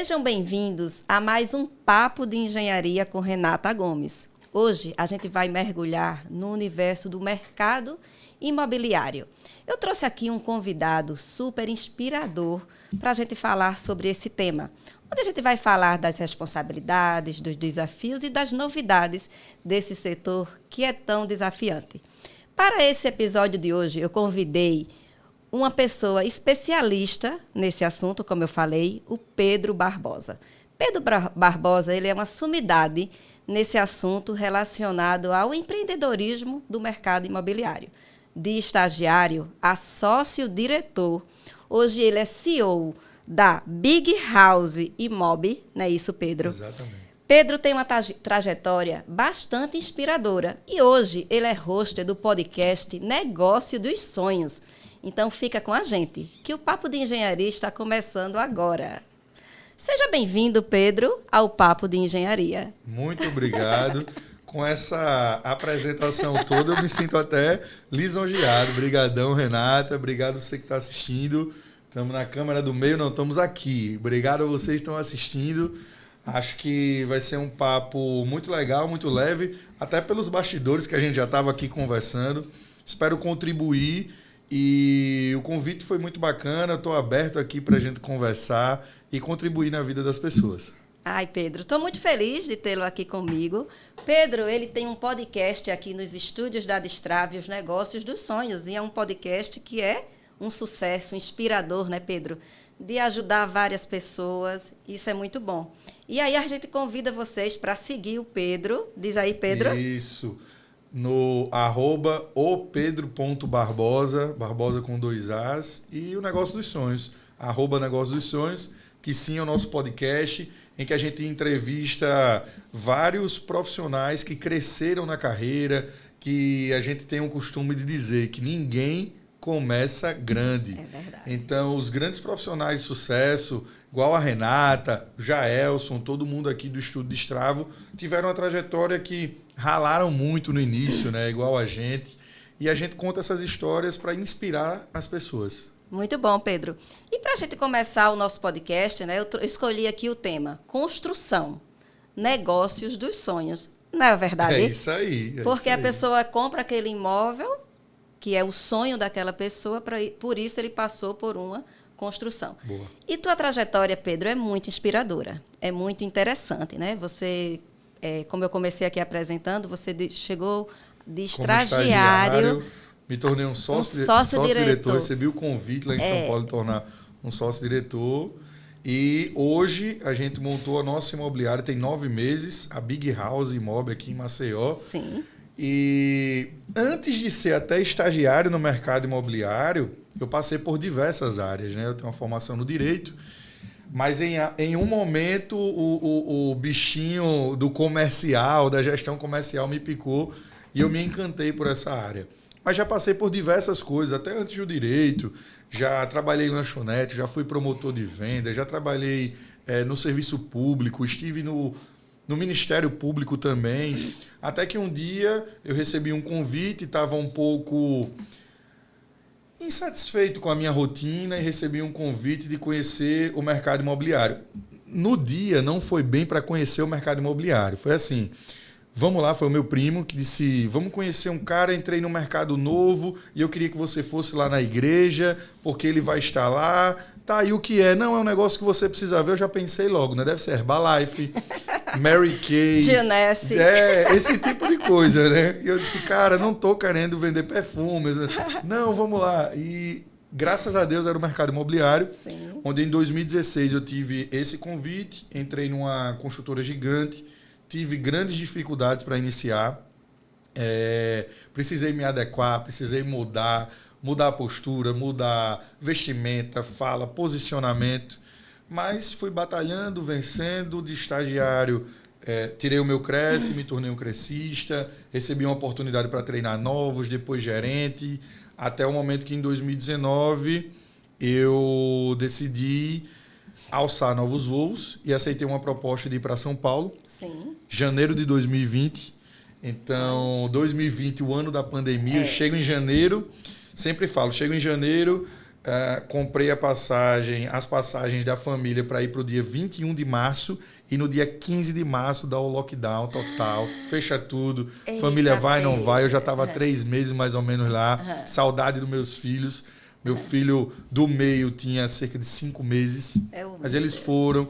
Sejam bem-vindos a mais um Papo de Engenharia com Renata Gomes. Hoje a gente vai mergulhar no universo do mercado imobiliário. Eu trouxe aqui um convidado super inspirador para a gente falar sobre esse tema, onde a gente vai falar das responsabilidades, dos desafios e das novidades desse setor que é tão desafiante. Para esse episódio de hoje, eu convidei uma pessoa especialista nesse assunto, como eu falei, o Pedro Barbosa. Pedro Barbosa, ele é uma sumidade nesse assunto relacionado ao empreendedorismo do mercado imobiliário. De estagiário a sócio-diretor, hoje ele é CEO da Big House Imob, não é isso, Pedro? Exatamente. Pedro tem uma trajetória bastante inspiradora e hoje ele é host do podcast Negócio dos Sonhos. Então fica com a gente, que o Papo de Engenharia está começando agora. Seja bem-vindo, Pedro, ao Papo de Engenharia. Muito obrigado. Com essa apresentação toda, eu me sinto até lisonjeado. Obrigadão, Renata. Obrigado você que está assistindo. Estamos na câmera do meio, não, estamos aqui. Obrigado a vocês que estão assistindo. Acho que vai ser um papo muito legal, muito leve, até pelos bastidores que a gente já estava aqui conversando. Espero contribuir. E o convite foi muito bacana, estou aberto aqui para a gente conversar e contribuir na vida das pessoas. Ai, Pedro, estou muito feliz de tê-lo aqui comigo. Pedro, ele tem um podcast aqui nos estúdios da Destrave, Os Negócios dos Sonhos, e é um podcast que é um sucesso inspirador, né, Pedro? De ajudar várias pessoas, isso é muito bom. E aí a gente convida vocês para seguir o Pedro. Diz aí, Pedro. Isso. No @opedro.barbosa, Barbosa com 2 As, e o Negócio dos Sonhos, @Negócio dos Sonhos, que sim é o nosso podcast, em que a gente entrevista vários profissionais que cresceram na carreira, que a gente tem o costume de dizer que ninguém começa grande. É verdade. Então, os grandes profissionais de sucesso, igual a Renata, o Jaelson, todo mundo aqui do Estúdio Destravo, tiveram uma trajetória que ralaram muito no início, né? Igual a gente. E a gente conta essas histórias para inspirar as pessoas. Muito bom, Pedro. E para a gente começar o nosso podcast, né, eu escolhi aqui o tema Construção, Negócios dos Sonhos. Não é verdade? É isso aí. Porque a pessoa compra aquele imóvel, que é o sonho daquela pessoa, por isso ele passou por uma construção. Boa. E tua trajetória, Pedro, é muito inspiradora, é muito interessante, né? Você, como eu comecei aqui apresentando, você chegou de estagiário, me tornei um sócio-diretor, recebi o convite lá em São Paulo de tornar um sócio-diretor. E hoje a gente montou a nossa imobiliária, tem 9 meses, a Big House Imob aqui em Maceió. Sim. E antes de ser até estagiário no mercado imobiliário, eu passei por diversas áreas, né? Eu tenho uma formação no direito, mas em um momento o bichinho do comercial, da gestão comercial me picou e eu me encantei por essa área. Mas já passei por diversas coisas, até antes do direito, já trabalhei em lanchonete, já fui promotor de venda, já trabalhei no serviço público, estive no Ministério Público também, até que um dia eu recebi um convite, estava um pouco insatisfeito com a minha rotina e recebi um convite de conhecer o mercado imobiliário. No dia não foi bem para conhecer o mercado imobiliário, foi assim, vamos lá, foi o meu primo que disse, vamos conhecer um cara, entrei no mercado novo e eu queria que você fosse lá na igreja, porque ele vai estar lá. Tá, e o que é? Não, é um negócio que você precisa ver, eu já pensei logo, né? Deve ser Herbalife, Mary Kay. Genesse. Esse tipo de coisa, né? E eu disse, cara, não tô querendo vender perfumes. Não, vamos lá. E graças a Deus era o mercado imobiliário, Sim. Onde em 2016 eu tive esse convite, entrei numa construtora gigante, tive grandes dificuldades para iniciar, precisei me adequar, precisei mudar a postura, mudar vestimenta, fala, posicionamento, mas fui batalhando, vencendo, de estagiário, tirei o meu Cresce, me tornei um crecista, recebi uma oportunidade para treinar novos, depois gerente, até o momento que em 2019 eu decidi alçar novos voos e aceitei uma proposta de ir para São Paulo, Sim. janeiro de 2020. Então, 2020, o ano da pandemia, eu chego em janeiro. Sempre falo, chego em janeiro, comprei as passagens da família para ir para o dia 21 de março e no dia 15 de março dá o lockdown total, fecha tudo, Eita, família vai, não vai, eu já estava 3 meses mais ou menos lá, saudade dos meus filhos. Meu filho do meio tinha cerca de 5 meses, mas eles foram,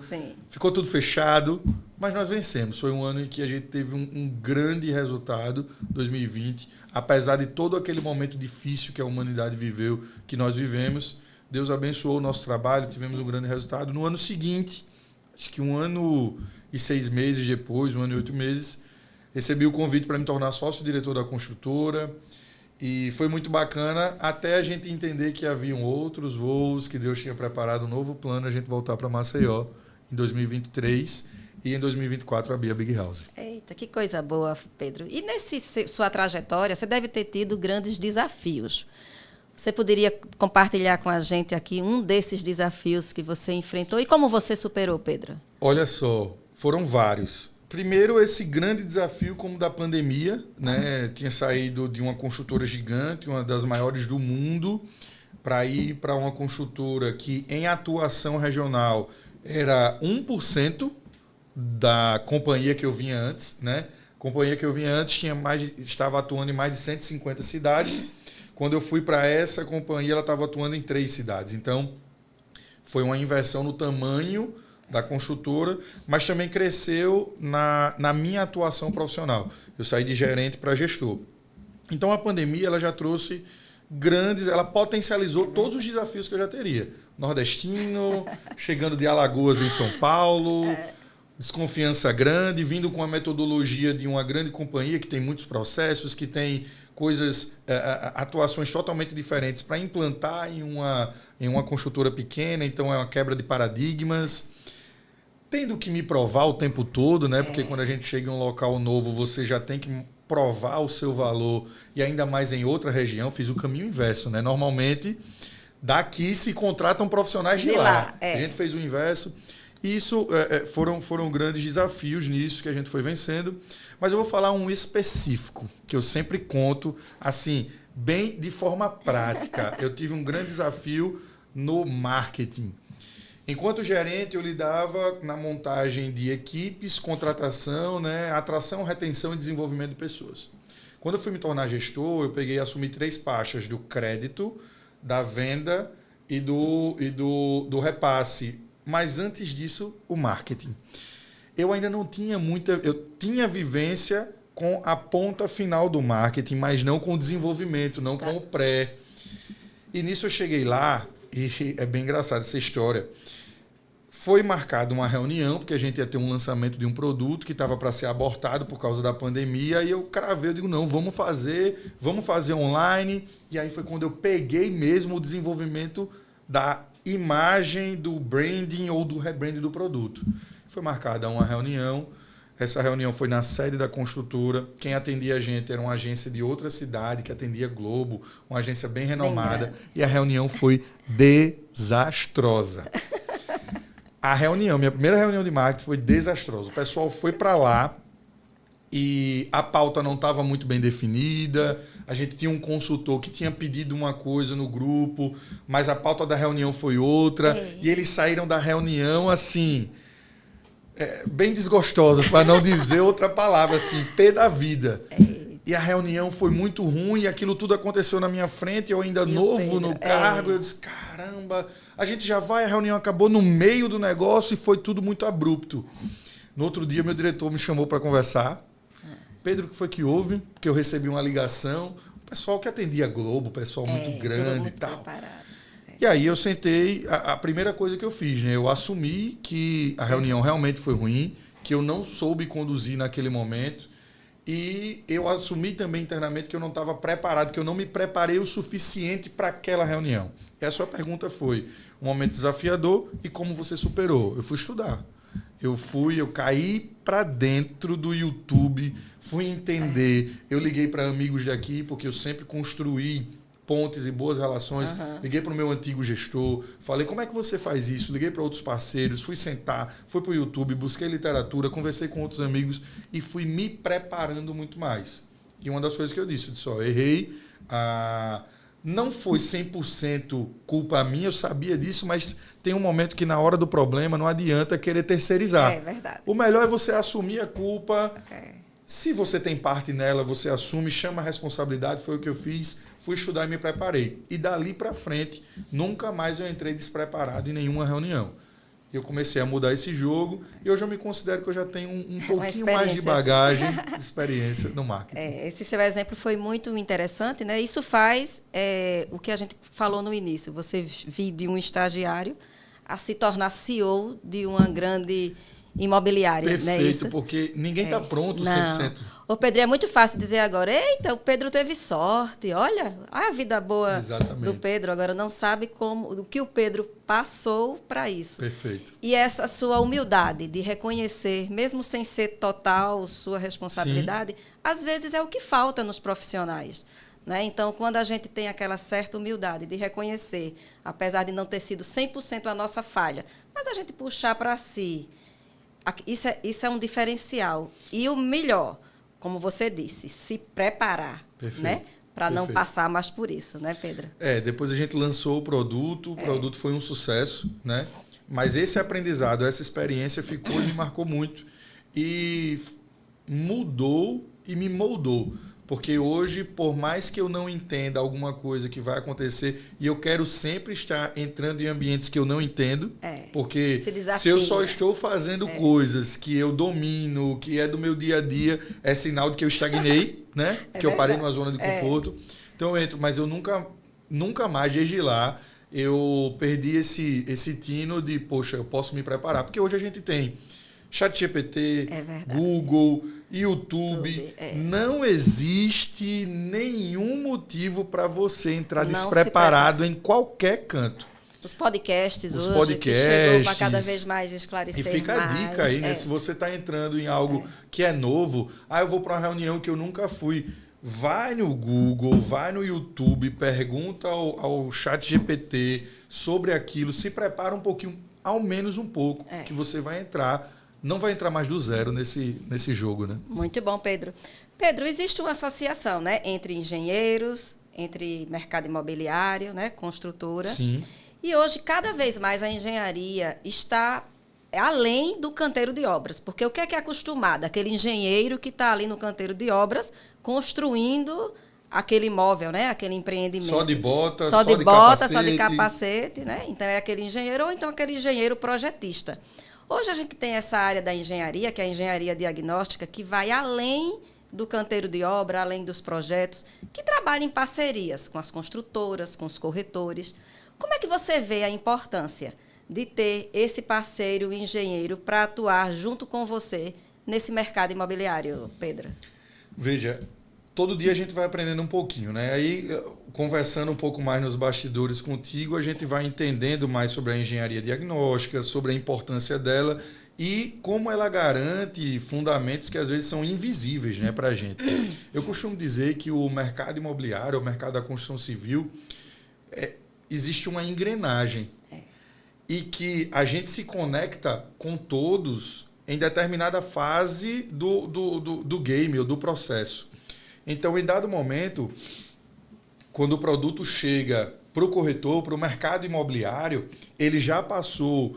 ficou tudo fechado, mas nós vencemos. Foi um ano em que a gente teve um grande resultado, 2020, apesar de todo aquele momento difícil que a humanidade viveu, que nós vivemos. Deus abençoou o nosso trabalho, tivemos um grande resultado. No ano seguinte, acho que 1 ano e 6 meses depois, 1 ano e 8 meses, recebi o convite para me tornar sócio-diretor da construtora. E foi muito bacana até a gente entender que haviam outros voos, que Deus tinha preparado um novo plano, a gente voltar para Maceió em 2023 e em 2024 abrir a Big House. Eita, que coisa boa, Pedro. E sua trajetória, você deve ter tido grandes desafios. Você poderia compartilhar com a gente aqui um desses desafios que você enfrentou e como você superou, Pedro? Olha só, foram vários. Primeiro, esse grande desafio como da pandemia, né? Tinha saído de uma construtora gigante, uma das maiores do mundo, para ir para uma construtora que em atuação regional era 1% da companhia que eu vinha antes, né? A companhia que eu vinha antes estava atuando em mais de 150 cidades. Quando eu fui para essa companhia, ela estava atuando em 3 cidades. Então, foi uma inversão no tamanho da construtora, mas também cresceu na minha atuação profissional. Eu saí de gerente para gestor. Então, a pandemia ela já trouxe ela potencializou todos os desafios que eu já teria. Nordestino, chegando de Alagoas em São Paulo, desconfiança grande, vindo com a metodologia de uma grande companhia que tem muitos processos, que tem atuações totalmente diferentes para implantar em uma construtora pequena, então é uma quebra de paradigmas. Tendo que me provar o tempo todo, né? Porque quando a gente chega em um local novo, você já tem que provar o seu valor, e ainda mais em outra região. Fiz o caminho inverso, né? Normalmente, daqui se contratam profissionais de lá. A gente fez o inverso. E isso foram grandes desafios nisso que a gente foi vencendo. Mas eu vou falar um específico, que eu sempre conto, assim, bem de forma prática. Eu tive um grande desafio no marketing. Enquanto gerente, eu lidava na montagem de equipes, contratação, né, atração, retenção e desenvolvimento de pessoas. Quando eu fui me tornar gestor, eu peguei e assumi 3 pastas do crédito, da venda e do repasse. Mas antes disso, o marketing. Eu ainda não tinha eu tinha vivência com a ponta final do marketing, mas não com o desenvolvimento, não com o pré. E nisso eu cheguei lá, e é bem engraçado essa história. Foi marcada uma reunião, porque a gente ia ter um lançamento de um produto que estava para ser abortado por causa da pandemia, e eu cravei, eu digo, não, vamos fazer online. E aí foi quando eu peguei mesmo o desenvolvimento da imagem, do branding ou do rebranding do produto. Foi marcada uma reunião. Essa reunião foi na sede da construtora. Quem atendia a gente era uma agência de outra cidade, que atendia Globo, uma agência bem renomada. E a reunião foi desastrosa. Minha primeira reunião de marketing foi desastrosa. O pessoal foi para lá e a pauta não estava muito bem definida. A gente tinha um consultor que tinha pedido uma coisa no grupo, mas a pauta da reunião foi outra. E eles saíram da reunião assim... bem desgostosos, para não dizer outra palavra, assim, pé da vida. E a reunião foi muito ruim, e aquilo tudo aconteceu na minha frente, eu ainda novo no cargo, eu disse, caramba, a gente já vai, a reunião acabou no meio do negócio e foi tudo muito abrupto. No outro dia, meu diretor me chamou para conversar. Pedro, o que foi que houve? Porque eu recebi uma ligação, o pessoal que atendia Globo, o pessoal muito grande muito e tal. Preparado. E aí eu sentei, a primeira coisa que eu fiz, né? Eu assumi que a reunião realmente foi ruim, que eu não soube conduzir naquele momento, e eu assumi também internamente que eu não estava preparado, que eu não me preparei o suficiente para aquela reunião. E a sua pergunta foi um momento desafiador e como você superou? Eu fui estudar. Eu caí para dentro do YouTube, fui entender, eu liguei para amigos daqui, porque eu sempre construí pontes e boas relações. Liguei para o meu antigo gestor, falei, como é que você faz isso? Liguei para outros parceiros, fui sentar, fui para o YouTube, busquei literatura, conversei com outros amigos e fui me preparando muito mais. E uma das coisas que eu disse, eu errei Não foi 100% culpa minha, eu sabia disso, mas tem um momento que na hora do problema não adianta querer terceirizar. É verdade. O melhor é você assumir a culpa. É. Se você tem parte nela, você assume, chama a responsabilidade, foi o que eu fiz, fui estudar e me preparei. E dali para frente, nunca mais eu entrei despreparado em nenhuma reunião. Eu comecei a mudar esse jogo e hoje eu me considero que eu já tenho um pouquinho mais de bagagem, de experiência no marketing. Esse seu exemplo foi muito interessante, né? Isso faz o que a gente falou no início. Você vir de um estagiário a se tornar CEO de uma grande imobiliária. Perfeito, né? Isso? Porque ninguém está pronto 100%. Ô, Pedro, é muito fácil dizer agora, eita, o Pedro teve sorte, olha a vida boa Exatamente. do Pedro, agora não sabe o que o Pedro passou para isso. Perfeito. E essa sua humildade de reconhecer, mesmo sem ser total sua responsabilidade, sim, às vezes é o que falta nos profissionais. Né? Então, quando a gente tem aquela certa humildade de reconhecer, apesar de não ter sido 100% a nossa falha, mas a gente puxar para si, isso é um diferencial. E o melhor, como você disse, se preparar, né? Para não passar mais por isso, né, Pedro? Depois a gente lançou o produto foi um sucesso, né? Mas esse aprendizado, essa experiência ficou e me marcou muito. E mudou e me moldou. Porque hoje, por mais que eu não entenda alguma coisa que vai acontecer, e eu quero sempre estar entrando em ambientes que eu não entendo, porque se eu só estou fazendo coisas que eu domino, que é do meu dia a dia, é sinal de que eu estagnei, né? Que eu parei numa zona de conforto. Então eu entro, mas eu nunca mais, desde lá, eu perdi esse tino de, poxa, eu posso me preparar. Porque hoje a gente tem ChatGPT, Google, YouTube. Não existe nenhum motivo para você entrar despreparado em qualquer canto. Os podcasts hoje, que chegou para cada vez mais esclarecer. E fica a dica aí, né? Se você está entrando em algo que é novo, eu vou para uma reunião que eu nunca fui. Vai no Google, vai no YouTube, pergunta ao ChatGPT sobre aquilo, se prepara um pouquinho, ao menos um pouco, que você vai entrar. Não vai entrar mais do zero nesse jogo, né? Muito bom, Pedro. Pedro, existe uma associação, né, entre engenheiros, entre mercado imobiliário, né, construtora. Sim. E hoje, cada vez mais, a engenharia está além do canteiro de obras. Porque o que é acostumado? Aquele engenheiro que está ali no canteiro de obras construindo aquele imóvel, né? Aquele empreendimento. Só de bota, só de capacete, né? Então, é aquele engenheiro ou então aquele engenheiro projetista. Hoje a gente tem essa área da engenharia, que é a engenharia diagnóstica, que vai além do canteiro de obra, além dos projetos, que trabalha em parcerias com as construtoras, com os corretores. Como é que você vê a importância de ter esse parceiro engenheiro para atuar junto com você nesse mercado imobiliário, Pedro? Veja, todo dia a gente vai aprendendo um pouquinho, né? Aí, conversando um pouco mais nos bastidores contigo, a gente vai entendendo mais sobre a engenharia diagnóstica, sobre a importância dela e como ela garante fundamentos que às vezes são invisíveis, né, para a gente. Eu costumo dizer que o mercado imobiliário, o mercado da construção civil, existe uma engrenagem e que a gente se conecta com todos em determinada fase do game ou do processo. Então, em dado momento, quando o produto chega para o corretor, para o mercado imobiliário, ele já passou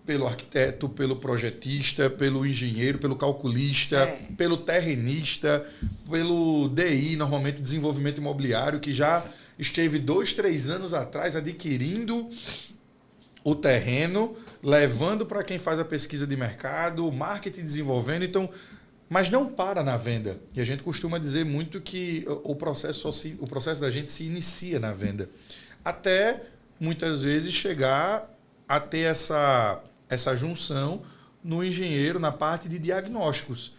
pelo arquiteto, pelo projetista, pelo engenheiro, pelo calculista, pelo terrenista, pelo DI, normalmente desenvolvimento imobiliário, que já esteve 2, 3 anos atrás adquirindo o terreno, levando para quem faz a pesquisa de mercado, o marketing desenvolvendo. Então, mas não para na venda. E a gente costuma dizer muito que o processo da gente se inicia na venda. Até, muitas vezes, chegar a ter essa junção no engenheiro, na parte de diagnósticos.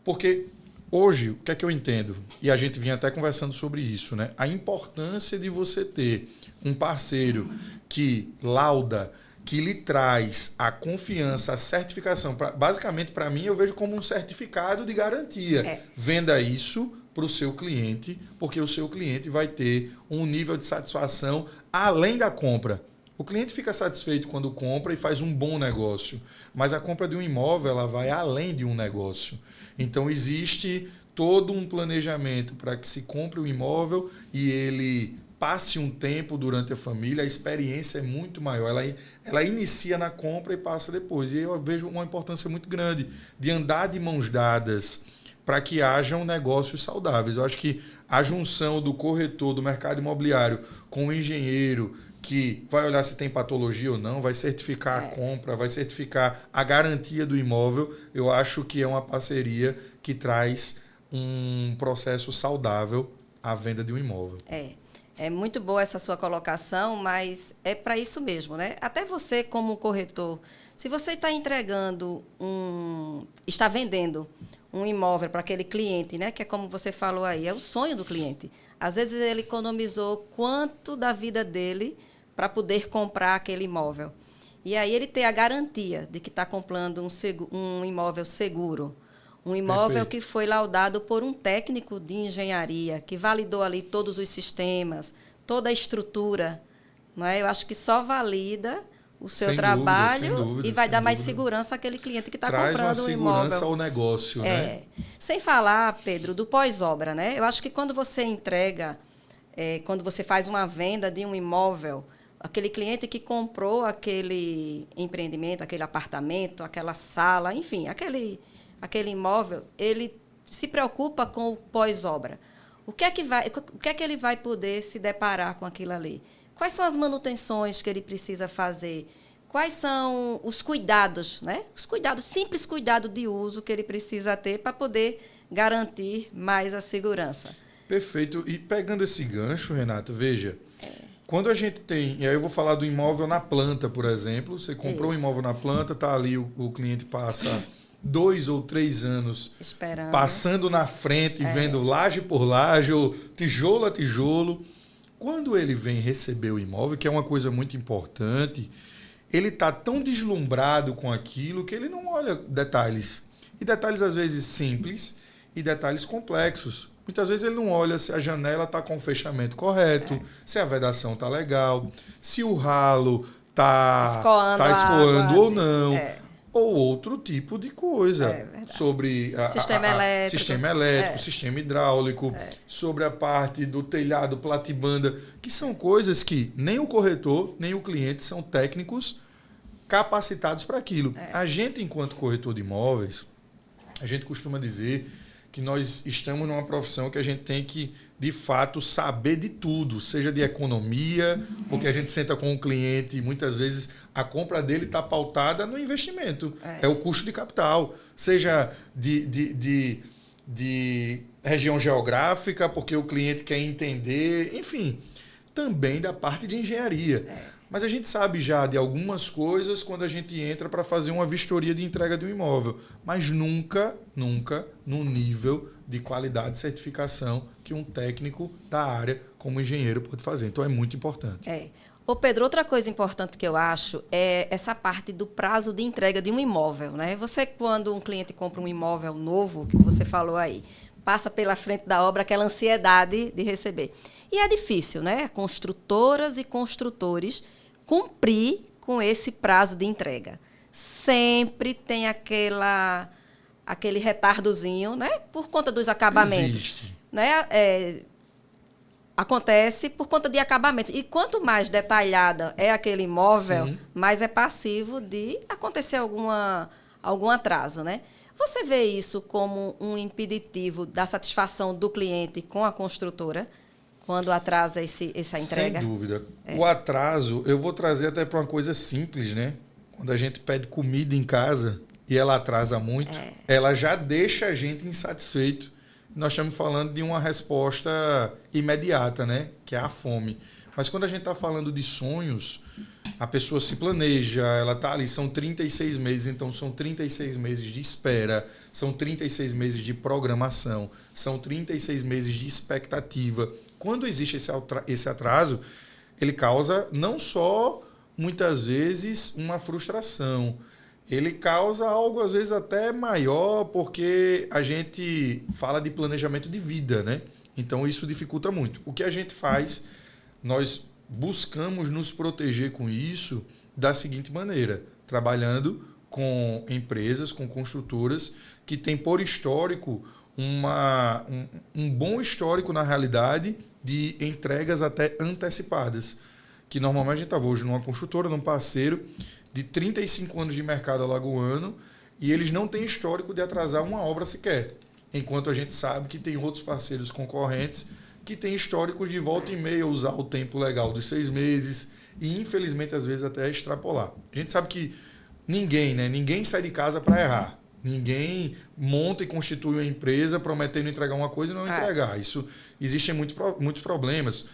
Porque hoje, o que é que eu entendo? E a gente vinha até conversando sobre isso, né? A importância de você ter um parceiro que lauda, que lhe traz a confiança, a certificação. Basicamente, para mim, eu vejo como um certificado de garantia. Venda isso para o seu cliente, porque o seu cliente vai ter um nível de satisfação além da compra. O cliente fica satisfeito quando compra e faz um bom negócio, mas a compra de um imóvel ela vai além de um negócio. Então, existe todo um planejamento para que se compre um imóvel e ele passe um tempo durante a família, a experiência é muito maior. Ela inicia na compra e passa depois. E eu vejo uma importância muito grande de andar de mãos dadas para que hajam negócios saudáveis. Eu acho que a junção do corretor do mercado imobiliário com o engenheiro, que vai olhar se tem patologia ou não, vai certificar a compra, vai certificar a garantia do imóvel, eu acho que é uma parceria que traz um processo saudável à venda de um imóvel. É muito boa essa sua colocação, mas é para isso mesmo, né? Até você, como corretor, se você está está vendendo um imóvel para aquele cliente, né? Que é como você falou aí, é o sonho do cliente. Às vezes ele economizou quanto da vida dele para poder comprar aquele imóvel. E aí ele tem a garantia de que está comprando um imóvel seguro. Um imóvel que foi laudado por um técnico de engenharia, que validou ali todos os sistemas, toda a estrutura. Não é? Eu acho que só valida o seu trabalho e vai dar mais segurança àquele cliente que está comprando um imóvel. Traz uma segurança ao negócio, né? Sem falar, Pedro, do pós-obra, né? Eu acho que quando você entrega, quando você faz uma venda de um imóvel, aquele cliente que comprou aquele empreendimento, aquele apartamento, aquela sala, enfim, aquele imóvel, ele se preocupa com o pós-obra. O que é que ele vai poder se deparar com aquilo ali? Quais são as manutenções que ele precisa fazer? Quais são os cuidados, né? Simples cuidado de uso que ele precisa ter para poder garantir mais a segurança. Perfeito. E pegando esse gancho, Renata, veja, quando a gente tem, e aí eu vou falar do imóvel na planta, por exemplo, você comprou um imóvel na planta, está ali, o cliente passa 2 ou 3 anos esperando, passando na frente, vendo laje por laje, ou tijolo a tijolo. Quando ele vem receber o imóvel, que é uma coisa muito importante, ele está tão deslumbrado com aquilo que ele não olha detalhes. E detalhes, às vezes, simples e detalhes complexos. Muitas vezes ele não olha se a janela está com o fechamento correto, se a vedação está legal, se o ralo está escoando ou não. Ou outro tipo de coisa sobre sistema elétrico, sistema hidráulico, sobre a parte do telhado, platibanda, que são coisas que nem o corretor, nem o cliente são técnicos capacitados para aquilo. A gente, enquanto corretor de imóveis, a gente costuma dizer que nós estamos numa profissão que a gente tem que, de fato, saber de tudo, seja de economia, porque a gente senta com o cliente e muitas vezes a compra dele está pautada no investimento. É o custo de capital, seja de região geográfica, porque o cliente quer entender, enfim, também da parte de engenharia. Mas a gente sabe já de algumas coisas quando a gente entra para fazer uma vistoria de entrega de um imóvel, mas nunca no nível de qualidade e certificação que um técnico da área, como engenheiro, pode fazer. Então, é muito importante. Ô Pedro, outra coisa importante que eu acho é essa parte do prazo de entrega de um imóvel, né? Você, quando um cliente compra um imóvel novo, que você falou aí, passa pela frente da obra aquela ansiedade de receber. E é difícil, né? Construtoras e construtores cumprir com esse prazo de entrega. Sempre tem aquele retardozinho, né? Por conta dos acabamentos. Existe. Né? Acontece por conta de acabamento. E quanto mais detalhada é aquele imóvel, mais é passivo de acontecer algum atraso, né? Você vê isso como um impeditivo da satisfação do cliente com a construtora, quando atrasa essa entrega? Sem dúvida. O atraso, eu vou trazer até para uma coisa simples, né? Quando a gente pede comida em casa e ela atrasa muito, ela já deixa a gente insatisfeito. Nós estamos falando de uma resposta imediata, né? Que é a fome. Mas quando a gente está falando de sonhos, a pessoa se planeja, ela está ali, são 36 meses, então são 36 meses de espera, são 36 meses de programação, são 36 meses de expectativa. Quando existe esse atraso, ele causa não só, muitas vezes, uma frustração, ele causa algo, às vezes, até maior, porque a gente fala de planejamento de vida, né? Então, isso dificulta muito. O que a gente faz, nós buscamos nos proteger com isso da seguinte maneira, trabalhando com empresas, com construtoras que têm por histórico um bom histórico, na realidade, de entregas até antecipadas. Que normalmente a gente estava hoje numa construtora, num parceiro de 35 anos de mercado alagoano, e eles não têm histórico de atrasar uma obra sequer. Enquanto a gente sabe que tem outros parceiros concorrentes que têm históricos de volta e meia usar o tempo legal dos 6 meses e, infelizmente, às vezes até extrapolar. A gente sabe que ninguém sai de casa para errar. Ninguém monta e constitui uma empresa prometendo entregar uma coisa e não entregar. Isso, existem muitos problemas.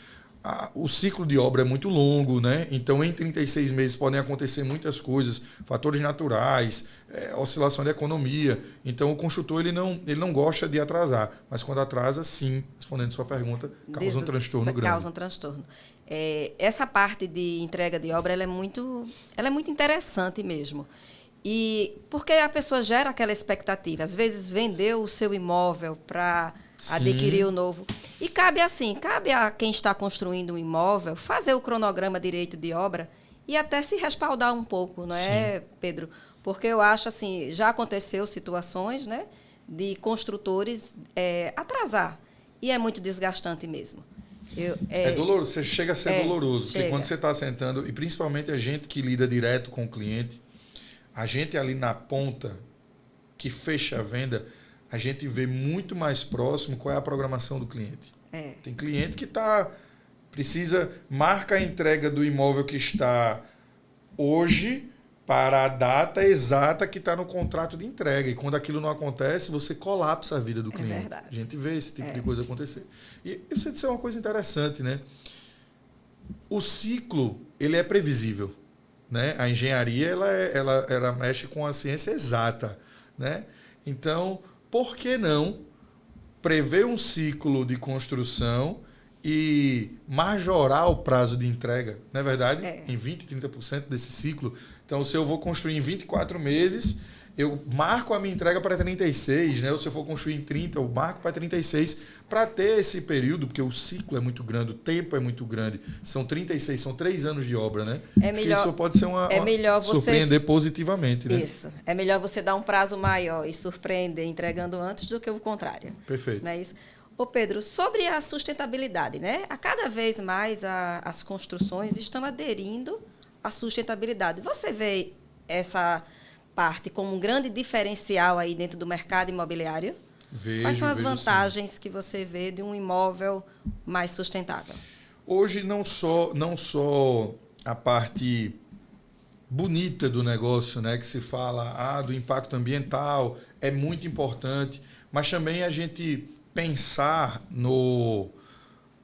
O ciclo de obra é muito longo, né? Então, em 36 meses podem acontecer muitas coisas, fatores naturais, oscilação da economia. Então, o construtor ele não gosta de atrasar, mas quando atrasa, sim, respondendo sua pergunta, causa um transtorno grande. Causa um transtorno. Essa parte de entrega de obra ela é muito interessante mesmo. E porque a pessoa gera aquela expectativa. Às vezes, vendeu o seu imóvel para adquirir o novo. E cabe a quem está construindo um imóvel fazer o cronograma direito de obra e até se respaldar um pouco, não é, Pedro? Porque eu acho assim, já aconteceu situações, né, de construtores atrasar. E é muito desgastante mesmo. É doloroso, você chega a ser doloroso. Chega. Porque quando você está sentando, e principalmente a gente que lida direto com o cliente, a gente ali na ponta, que fecha a venda, a gente vê muito mais próximo qual é a programação do cliente. Tem cliente que marca a entrega do imóvel que está hoje para a data exata que está no contrato de entrega. E quando aquilo não acontece, você colapsa a vida do cliente. Verdade. A gente vê esse tipo de coisa acontecer. E você disse uma coisa interessante, né? O ciclo, ele é previsível. Né? A engenharia ela mexe com a ciência exata. Né? Então, por que não prever um ciclo de construção e majorar o prazo de entrega? Não é verdade? Em 20%, 30% desse ciclo. Então, se eu vou construir em 24 meses, eu marco a minha entrega para 36, né? Ou se eu for construir em 30, eu marco para 36, para ter esse período, porque o ciclo é muito grande, o tempo é muito grande. São 36, são 3 anos de obra, né? Isso pode ser surpreender positivamente, né? Isso. É melhor você dar um prazo maior e surpreender entregando antes do que o contrário. Perfeito. Não é isso? Ô Pedro, sobre a sustentabilidade, né? A cada vez mais as construções estão aderindo à sustentabilidade. Você vê essa parte como um grande diferencial aí dentro do mercado imobiliário? Quais são as vantagens que você vê de um imóvel mais sustentável? Hoje, não só a parte bonita do negócio, né, que se fala do impacto ambiental, é muito importante, mas também a gente pensar no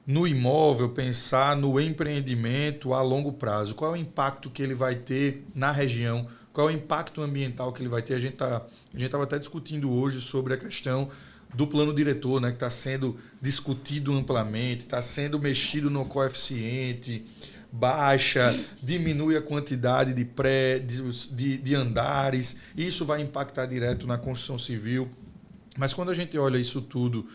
imóvel, pensar no empreendimento a longo prazo. Qual é o impacto que ele vai ter na região? Qual é o impacto ambiental que ele vai ter? A gente estava até discutindo hoje sobre a questão do plano diretor, né, que está sendo discutido amplamente, está sendo mexido no coeficiente, baixa, diminui a quantidade de prédios, de andares. Isso vai impactar direto na construção civil. Mas quando a gente olha isso tudo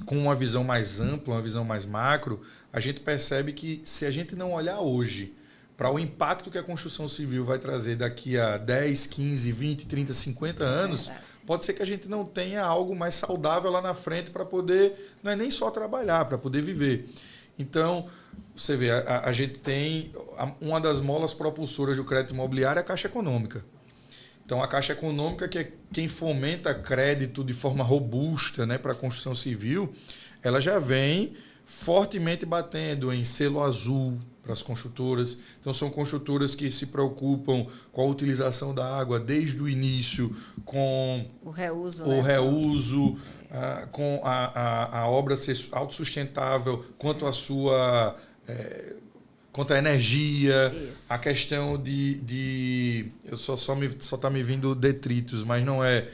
com uma visão mais ampla, uma visão mais macro, a gente percebe que se a gente não olhar hoje para o impacto que a construção civil vai trazer daqui a 10, 15, 20, 30, 50 anos, pode ser que a gente não tenha algo mais saudável lá na frente para poder, não é nem só trabalhar, para poder viver. Então, você vê, a gente tem uma das molas propulsoras do crédito imobiliário, é a Caixa Econômica. Então, a Caixa Econômica, que é quem fomenta crédito de forma robusta, né, para a construção civil, ela já vem fortemente batendo em selo azul para as construtoras. Então, são construtoras que se preocupam com a utilização da água desde o início, com o reuso, com a obra ser autossustentável quanto à sua... quanto à energia, isso. A questão de só está me vindo detritos, mas não é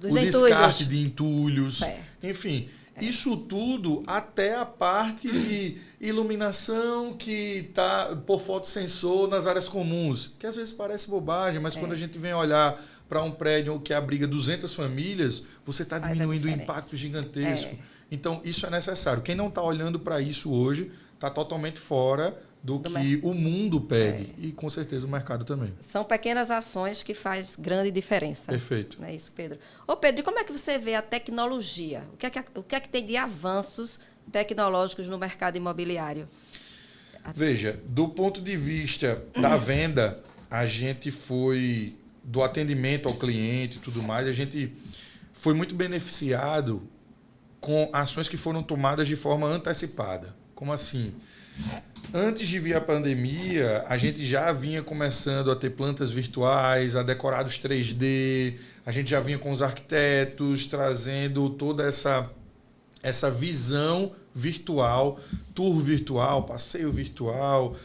o descarte de entulhos. Enfim, isso tudo até a parte de iluminação que está por fotossensor nas áreas comuns, que às vezes parece bobagem, mas quando a gente vem olhar para um prédio que abriga 200 famílias, você está diminuindo o impacto gigantesco. Então, isso é necessário. Quem não está olhando para isso hoje está totalmente fora do que o mundo pede. E, com certeza, o mercado também. São pequenas ações que faz grande diferença. Perfeito. Não é isso, Pedro? Ô, Pedro, e como é que você vê a tecnologia? O que é que tem de avanços tecnológicos no mercado imobiliário? Veja, do ponto de vista da venda, a gente foi, do atendimento ao cliente e tudo mais, a gente foi muito beneficiado com ações que foram tomadas de forma antecipada. Como assim? Antes de vir a pandemia, a gente já vinha começando a ter plantas virtuais, a decorados 3D, a gente já vinha com os arquitetos trazendo toda essa visão virtual, tour virtual, passeio virtual,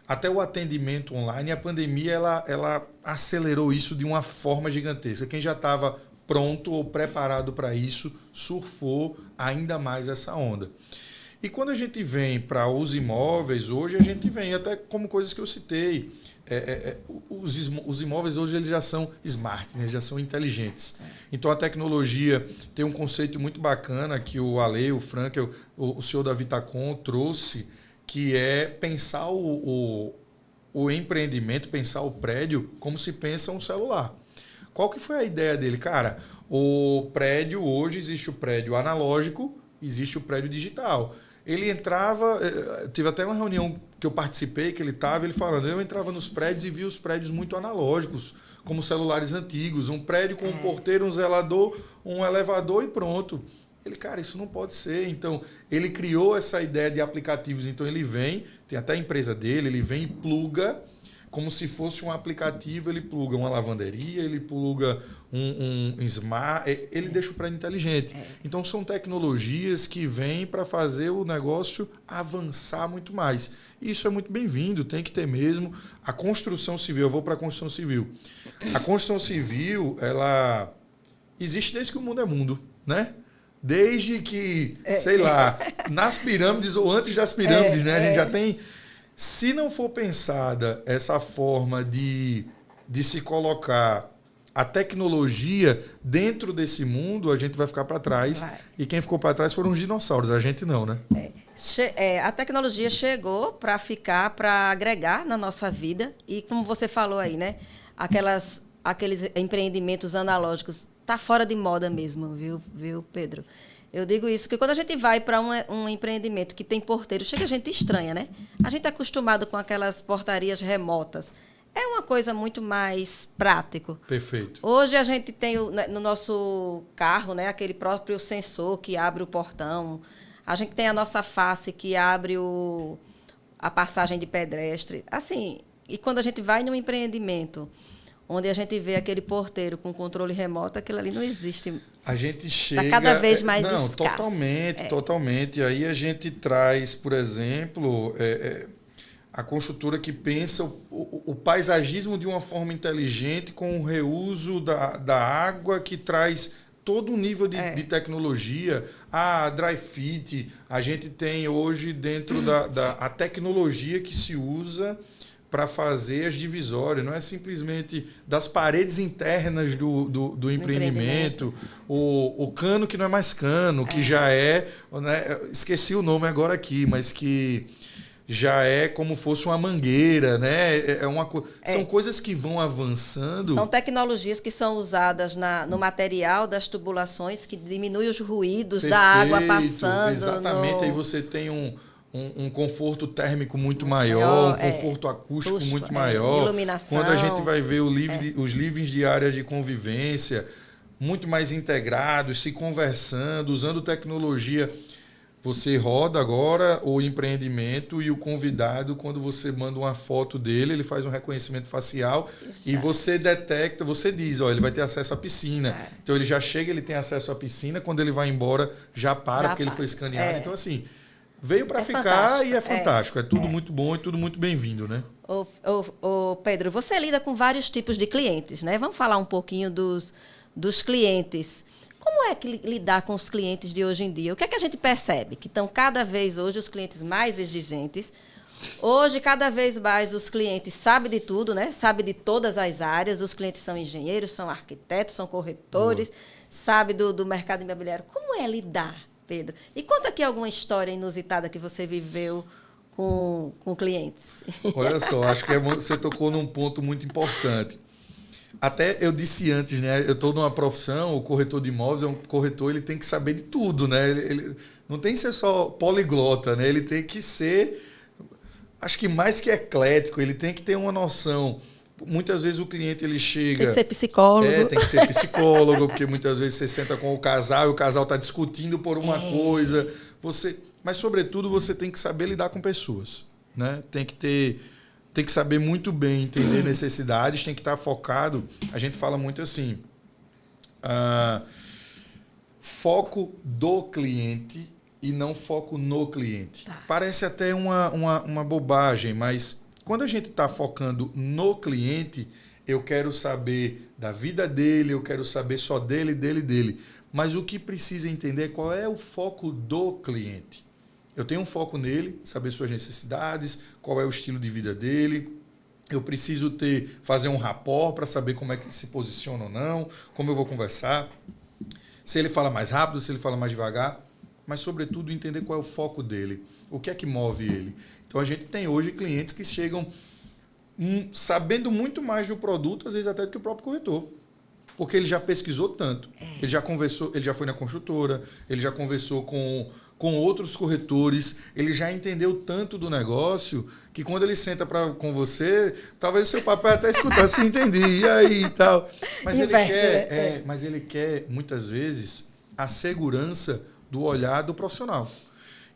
até o atendimento online. E a pandemia ela acelerou isso de uma forma gigantesca. Quem já estava pronto ou preparado para isso surfou ainda mais essa onda. E quando a gente vem para os imóveis, hoje a gente vem até como coisas que eu citei. Os imóveis hoje eles já são smart, né? Já são inteligentes. Então a tecnologia tem um conceito muito bacana que o Ale, o Frank, o senhor Davi Tacon trouxe, que é pensar o empreendimento, pensar o prédio como se pensa um celular. Qual que foi a ideia dele? Cara, o prédio, hoje existe o prédio analógico, existe o prédio digital. Ele entrava, tive até uma reunião que eu participei, que ele estava, ele falando, eu entrava nos prédios e via os prédios muito analógicos, como celulares antigos, um prédio com um porteiro, um zelador, um elevador e pronto. Ele, cara, isso não pode ser. Então, ele criou essa ideia de aplicativos. Então, ele vem, tem até a empresa dele, ele vem e pluga, como se fosse um aplicativo, ele pluga uma lavanderia, ele pluga um smart, ele deixa o prédio inteligente. Então, são tecnologias que vêm para fazer o negócio avançar muito mais. E isso é muito bem-vindo, tem que ter mesmo. A construção civil, eu vou para a construção civil. A construção civil, ela existe desde que o mundo é mundo, né? Desde que, sei lá, nas pirâmides ou antes das pirâmides, né? A gente já tem... Se não for pensada essa forma de se colocar a tecnologia dentro desse mundo, a gente vai ficar para trás. E quem ficou para trás foram os dinossauros, a gente não, né? A tecnologia chegou para ficar, para agregar na nossa vida. E como você falou aí, né? Aqueles empreendimentos analógicos, tá fora de moda mesmo, viu, Pedro? Eu digo isso, porque quando a gente vai para um empreendimento que tem porteiro, chega a gente estranha, né? A gente é acostumado com aquelas portarias remotas. É uma coisa muito mais prático. Perfeito. Hoje a gente tem no nosso carro, né, aquele próprio sensor que abre o portão. A gente tem a nossa face que abre a passagem de pedestre. Assim, e quando a gente vai num empreendimento onde a gente vê aquele porteiro com controle remoto, aquilo ali não existe. A gente chega... Está cada vez mais não, escasso. Totalmente. Aí a gente traz, por exemplo, a construtora que pensa o paisagismo de uma forma inteligente com o reuso da água, que traz todo um nível de tecnologia. A dry fit, a gente tem hoje dentro a tecnologia que se usa para fazer as divisórias, não é simplesmente das paredes internas do empreendimento, o cano que não é mais cano, que já é, né, esqueci o nome agora aqui, mas que já é como fosse uma mangueira, né? São coisas que vão avançando. São tecnologias que são usadas no material das tubulações, que diminui os ruídos da água passando. Exatamente, aí você tem um conforto térmico muito maior, um conforto acústico muito maior. Iluminação. Quando a gente vai ver os livings de áreas de convivência muito mais integrados, se conversando, usando tecnologia. Você roda agora o empreendimento e o convidado, quando você manda uma foto dele, ele faz um reconhecimento facial e você detecta, você diz, ele vai ter acesso à piscina. Então ele já chega, ele tem acesso à piscina, quando ele vai embora já porque ele foi escaneado. Então assim, veio para ficar fantástico. E é fantástico. É tudo muito bom e tudo muito bem-vindo, né? Ô, Pedro, você lida com vários tipos de clientes, né? Vamos falar um pouquinho dos clientes. Como é que lidar com os clientes de hoje em dia? O que é que a gente percebe? Que estão cada vez hoje os clientes mais exigentes. Hoje, cada vez mais, os clientes sabem de tudo, né? Sabem de todas as áreas. Os clientes são engenheiros, são arquitetos, são corretores, sabem do mercado imobiliário. Como é lidar, Pedro? E conta aqui alguma história inusitada que você viveu com clientes. Olha só, acho que você tocou num ponto muito importante. Até eu disse antes, né? Eu estou numa profissão, o corretor de imóveis é um corretor, ele tem que saber de tudo, né? Ele não tem que ser só poliglota, né? Ele tem que ser, acho que mais que eclético, ele tem que ter uma noção. Muitas vezes o cliente ele chega... Tem que ser psicólogo. Tem que ser psicólogo, porque muitas vezes você senta com o casal e o casal está discutindo por uma coisa. Mas, sobretudo, você tem que saber lidar com pessoas, né? Tem que saber muito bem entender necessidades, tem que estar focado. A gente fala muito assim, foco do cliente e não foco no cliente. Tá. Parece até uma bobagem, mas quando a gente está focando no cliente, eu quero saber da vida dele, eu quero saber só dele. Mas o que precisa entender é qual é o foco do cliente. Eu tenho um foco nele, saber suas necessidades, qual é o estilo de vida dele. Eu preciso fazer um rapport para saber como é que ele se posiciona ou não, como eu vou conversar, se ele fala mais rápido, se ele fala mais devagar, mas, sobretudo, entender qual é o foco dele, o que é que move ele. Então, a gente tem hoje clientes que chegam sabendo muito mais do produto, às vezes até do que o próprio corretor. Porque ele já pesquisou tanto, ele já conversou, ele já foi na construtora, ele já conversou com outros corretores, ele já entendeu tanto do negócio que quando ele senta com você, talvez o seu papel até escutar, se entendi, e aí e tal. Mas ele quer, muitas vezes, a segurança do olhar do profissional.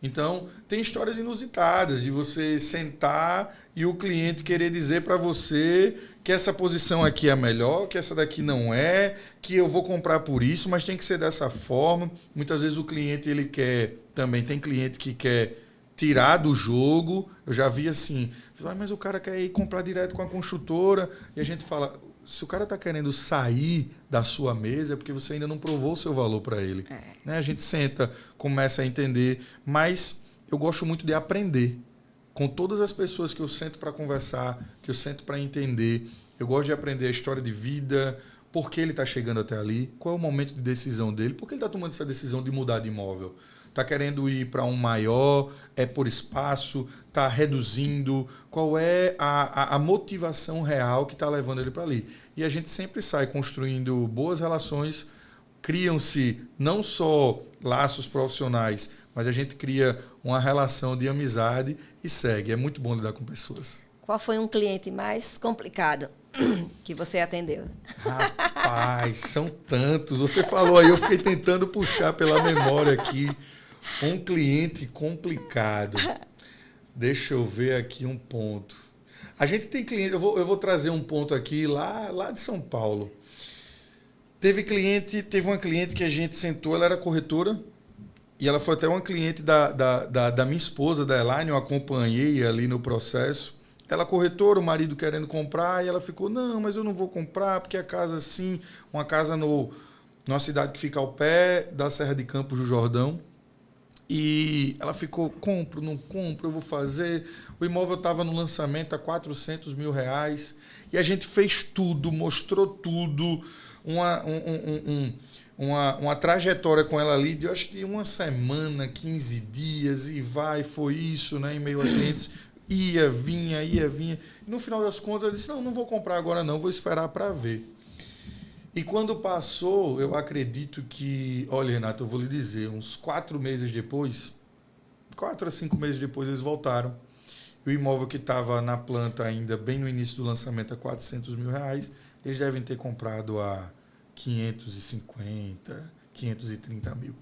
Então, tem histórias inusitadas de você sentar e o cliente querer dizer para você que essa posição aqui é a melhor, que essa daqui não é, que eu vou comprar por isso, mas tem que ser dessa forma. Muitas vezes o cliente ele quer, também tem cliente que quer tirar do jogo. Eu já vi assim, mas o cara quer ir comprar direto com a construtora, e a gente fala, se o cara está querendo sair da sua mesa é porque você ainda não provou o seu valor para ele. Né? A gente senta, começa a entender, mas eu gosto muito de aprender. Com todas as pessoas que eu sento para conversar, que eu sento para entender, eu gosto de aprender a história de vida, por que ele está chegando até ali, qual é o momento de decisão dele, por que ele está tomando essa decisão de mudar de imóvel. Está querendo ir para um maior, é por espaço, está reduzindo, qual é a motivação real que está levando ele para ali. E a gente sempre sai construindo boas relações, criam-se não só laços profissionais, mas a gente cria uma relação de amizade e segue. É muito bom lidar com pessoas. Qual foi um cliente mais complicado que você atendeu? Rapaz, são tantos. Você falou aí, eu fiquei tentando puxar pela memória aqui. Um cliente complicado. Deixa eu ver aqui um ponto. A gente tem cliente, eu vou trazer um ponto aqui lá de São Paulo. Teve uma cliente que a gente sentou, ela era corretora, e ela foi até uma cliente da minha esposa, da Elaine, eu acompanhei ali no processo. Ela corretora, o marido querendo comprar, e ela ficou, não, mas eu não vou comprar, porque a casa assim, uma casa numa cidade que fica ao pé da Serra de Campos do Jordão. E ela ficou, compro, não compro, eu vou fazer. O imóvel estava no lançamento a R$400 mil. E a gente fez tudo, mostrou tudo. Uma trajetória com ela ali de, eu acho que de uma semana, 15 dias, e foi isso, né? Em meio a clientes. Ia, vinha. E no final das contas, ela disse, não vou comprar agora não, vou esperar para ver. E quando passou, eu acredito que... Olha, Renato, eu vou lhe dizer, uns 4 meses depois, 4 a 5 meses depois, eles voltaram. E o imóvel que estava na planta ainda, bem no início do lançamento, a R$400 mil, eles devem ter comprado a 550, 530 mil.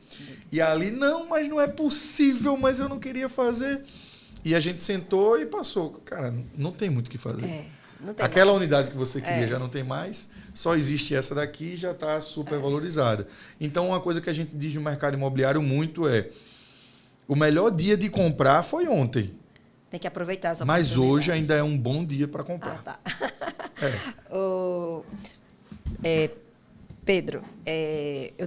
E ali, mas não é possível, mas eu não queria fazer. E a gente sentou e passou. Cara, não tem muito o que fazer. Aquela unidade que você queria já não tem mais, só existe essa daqui e já está super valorizada. Então, uma coisa que a gente diz no mercado imobiliário muito é, o melhor dia de comprar foi ontem. Tem que aproveitar essa oportunidade. Mas hoje ainda é um bom dia para comprar. Tá. Pedro,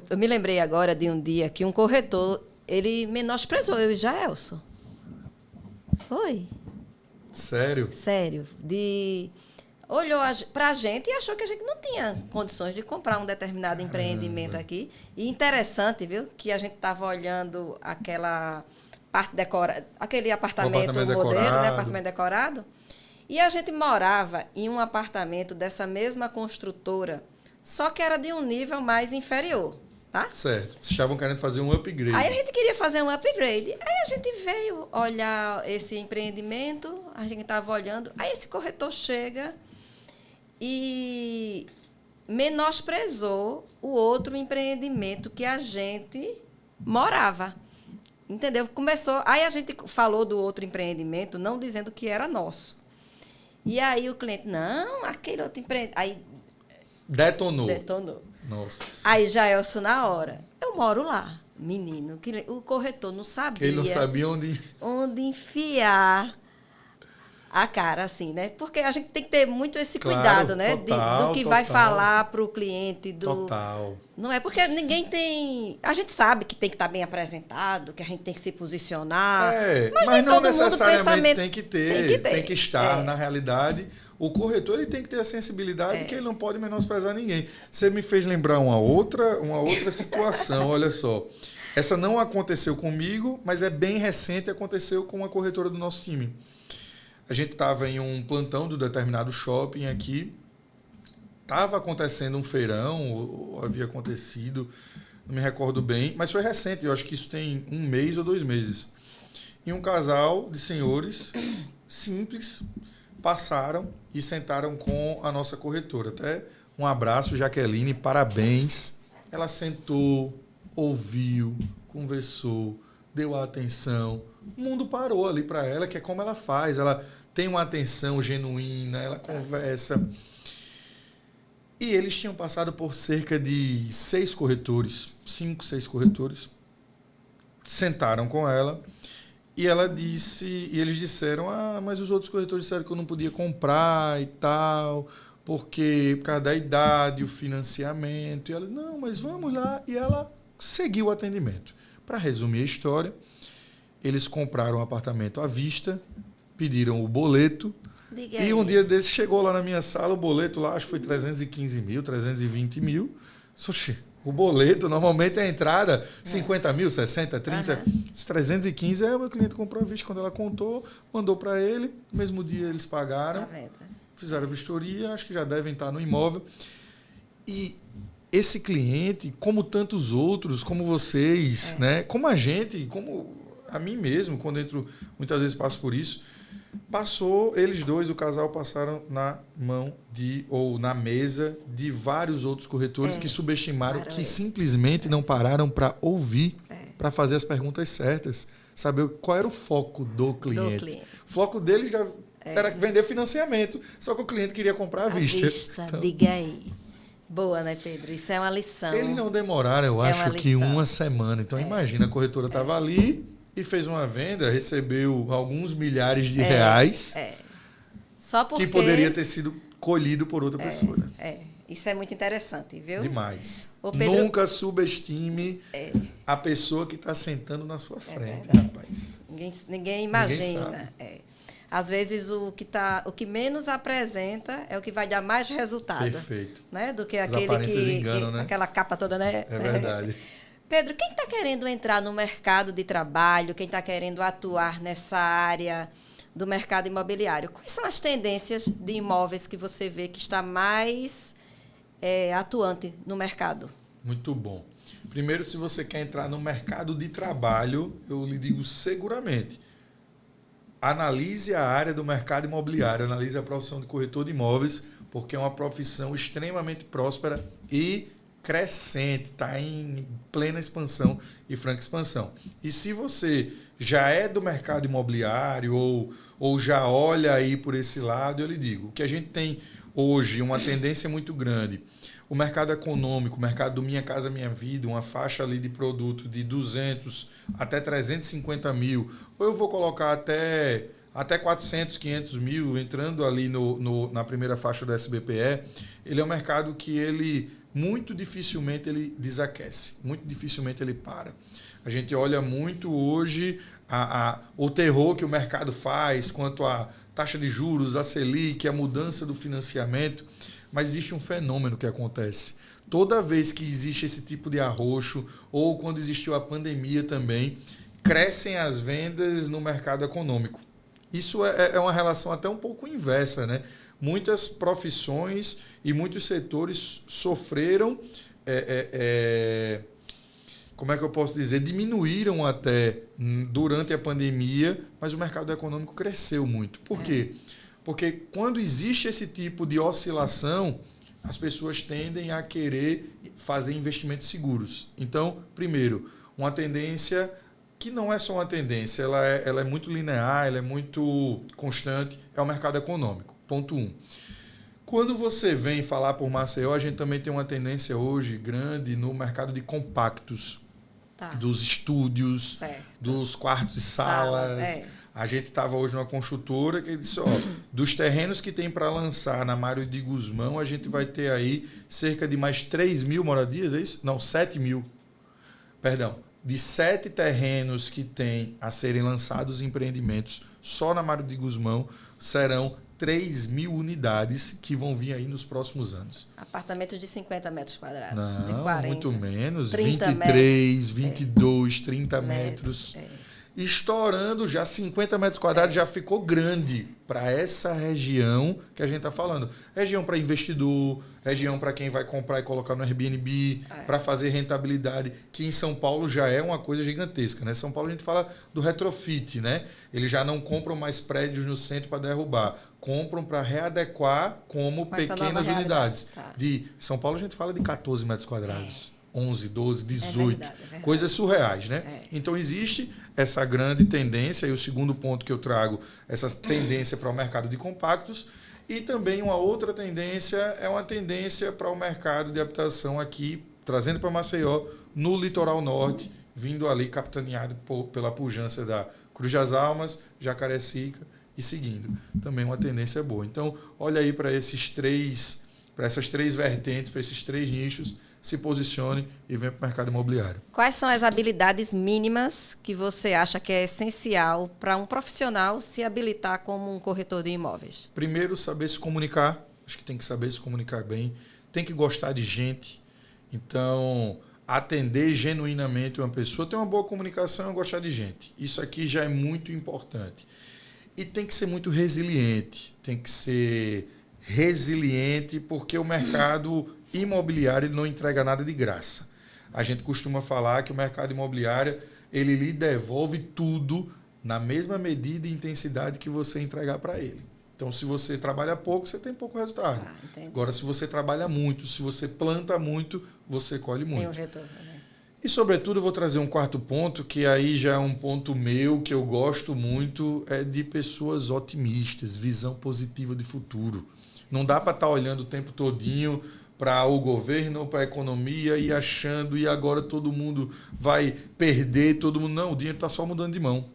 eu me lembrei agora de um dia que um corretor, ele menosprezou eu e Jaelson. Foi. Sério? Sério. Olhou para a gente e achou que a gente não tinha condições de comprar um determinado empreendimento aqui. E interessante, viu, que a gente estava olhando aquela parte decorada, aquele apartamento modelo, decorado. né? Apartamento decorado. E a gente morava em um apartamento dessa mesma construtora, só que era de um nível mais inferior, tá? Certo. Vocês estavam querendo fazer um upgrade. Aí a gente queria fazer um upgrade. Aí a gente veio olhar esse empreendimento, a gente estava olhando, aí esse corretor chega e menosprezou o outro empreendimento que a gente morava. Entendeu? Começou. Aí a gente falou do outro empreendimento, não dizendo que era nosso. E aí o cliente, não, aquele outro empreendimento. Aí Detonou. Nossa. Aí Jaelson, na hora, eu moro lá, menino. O corretor não sabia. Ele não sabia onde enfiar a cara, assim, né? Porque a gente tem que ter muito esse cuidado, né? Total, do que vai falar para o cliente. Total. Não é porque ninguém tem... A gente sabe que tem que estar bem apresentado, que a gente tem que se posicionar. Mas não necessariamente tem que ter. Tem que estar. É. Na realidade, o corretor ele tem que ter a sensibilidade que ele não pode menosprezar ninguém. Você me fez lembrar uma outra situação, olha só. Essa não aconteceu comigo, mas é bem recente, aconteceu com uma corretora do nosso time. A gente estava em um plantão do determinado shopping aqui. Estava acontecendo um feirão, ou havia acontecido, não me recordo bem, mas foi recente, eu acho que isso tem 1 mês ou 2 meses. E um casal de senhores simples passaram e sentaram com a nossa corretora. Até um abraço, Jaqueline, parabéns. Ela sentou, ouviu, conversou, deu a atenção. O mundo parou ali para ela, que é como ela faz. Ela tem uma atenção genuína, ela conversa. E eles tinham passado por cerca de 6 corretores, 5, 6 corretores. Sentaram com ela e ela disse, e eles disseram, mas os outros corretores disseram que eu não podia comprar e tal, porque por causa da idade, o financiamento. E ela, não, mas vamos lá. E ela seguiu o atendimento. Para resumir a história, eles compraram um apartamento à vista, pediram o boleto. E um dia desse chegou lá na minha sala, o boleto lá, acho que foi 315 mil, 320 mil. Oxi, o boleto, normalmente a entrada, 50 mil, 60, 30. Os 315 o meu cliente comprou à vista. Quando ela contou, mandou para ele. No mesmo dia eles pagaram, fizeram a vistoria, acho que já devem estar no imóvel. E esse cliente, como tantos outros, como vocês, né? Como a gente, como a mim mesmo, quando entro, muitas vezes passo por isso, eles dois, o casal, passaram na mão ou na mesa de vários outros corretores que subestimaram, que simplesmente não pararam para ouvir, para fazer as perguntas certas, saber qual era o foco do cliente. O foco deles já era vender financiamento, só que o cliente queria comprar à vista. Então, diga aí. Boa, né, Pedro? Isso é uma lição. Eles não demoraram, eu acho que 1 semana. Então, imagina, a corretora estava ali e fez uma venda, recebeu alguns milhares de reais Só porque... que poderia ter sido colhido por outra pessoa. Isso é muito interessante, viu? Demais. Pedro... Nunca subestime a pessoa que está sentando na sua frente, rapaz. Ninguém imagina. Às vezes o que menos apresenta é o que vai dar mais resultado. Perfeito. Né? Do que As aparências enganam, né? Aquela capa toda, né? É verdade. Pedro, quem está querendo entrar no mercado de trabalho, quem está querendo atuar nessa área do mercado imobiliário, quais são as tendências de imóveis que você vê que está mais atuante no mercado? Muito bom. Primeiro, se você quer entrar no mercado de trabalho, eu lhe digo seguramente, analise a área do mercado imobiliário, analise a profissão de corretor de imóveis, porque é uma profissão extremamente próspera e crescente, está em plena expansão e franca expansão. E se você já é do mercado imobiliário ou já olha aí por esse lado, eu lhe digo, o que a gente tem hoje, uma tendência muito grande, o mercado econômico, o mercado do Minha Casa Minha Vida, uma faixa ali de produto de 200 até 350 mil, ou eu vou colocar até 400, 500 mil, entrando ali na primeira faixa do SBPE, ele é um mercado que ele muito dificilmente ele desaquece, muito dificilmente ele para. A gente olha muito hoje o terror que o mercado faz quanto à taxa de juros, a Selic, a mudança do financiamento, mas existe um fenômeno que acontece. Toda vez que existe esse tipo de arroxo, ou quando existiu a pandemia também, crescem as vendas no mercado econômico. Isso é uma relação até um pouco inversa, né? Muitas profissões e muitos setores sofreram, como é que eu posso dizer, diminuíram até durante a pandemia, mas o mercado econômico cresceu muito. Por quê? Porque quando existe esse tipo de oscilação, as pessoas tendem a querer fazer investimentos seguros. Então, primeiro, uma tendência que não é só uma tendência, ela é muito linear, ela é muito constante, é o mercado econômico. Ponto 1. Quando você vem falar por Maceió, a gente também tem uma tendência hoje grande no mercado de compactos, dos estúdios, dos quartos e salas. A gente estava hoje numa construtora que disse, dos terrenos que tem para lançar na Mário de Guzmão, a gente vai ter aí cerca de mais 3 mil moradias, é isso? Não, 7 mil. Perdão. De 7 terrenos que tem a serem lançados empreendimentos só na Mário de Guzmão, serão 3 mil unidades que vão vir aí nos próximos anos. Apartamentos de 50 metros quadrados. Não, de 40, muito menos. 30 23, metros, 22, 30 metros. Estourando já 50 metros quadrados, já ficou grande para essa região que a gente está falando. Região para investidor, região para quem vai comprar e colocar no Airbnb, para fazer rentabilidade, que em São Paulo já é uma coisa gigantesca, né? São Paulo a gente fala do retrofit, né? Eles já não compram mais prédios no centro para derrubar, compram para readequar como pequenas unidades. De São Paulo a gente fala de 14 metros quadrados. 11, 12, 18, verdade. Coisas surreais, né? Então existe essa grande tendência, e o segundo ponto que eu trago, essa tendência para o mercado de compactos, e também uma outra tendência é uma tendência para o mercado de habitação aqui, trazendo para Maceió, no litoral norte, vindo ali capitaneado pela pujança da Cruz das Almas, Jacarecica e seguindo. Também uma tendência boa. Então, olha aí para essas três vertentes, para esses 3 nichos, se posicione e venha para o mercado imobiliário. Quais são as habilidades mínimas que você acha que é essencial para um profissional se habilitar como um corretor de imóveis? Primeiro, saber se comunicar. Acho que tem que saber se comunicar bem. Tem que gostar de gente. Então, atender genuinamente uma pessoa, ter uma boa comunicação e gostar de gente. Isso aqui já é muito importante. E tem que ser muito resiliente. Tem que ser resiliente porque o mercado imobiliário ele não entrega nada de graça. A gente costuma falar que o mercado imobiliário ele lhe devolve tudo na mesma medida e intensidade que você entregar para ele. Então, se você trabalha pouco, você tem pouco resultado. Agora, se você trabalha muito, se você planta muito, você colhe muito. Tem um retorno, né? E, sobretudo, eu vou trazer um quarto ponto, que aí já é um ponto meu, que eu gosto muito, é de pessoas otimistas, visão positiva de futuro. Não dá para estar olhando o tempo todinho para o governo, para a economia e achando e agora todo mundo vai perder, todo mundo. Não, o dinheiro está só mudando de mão.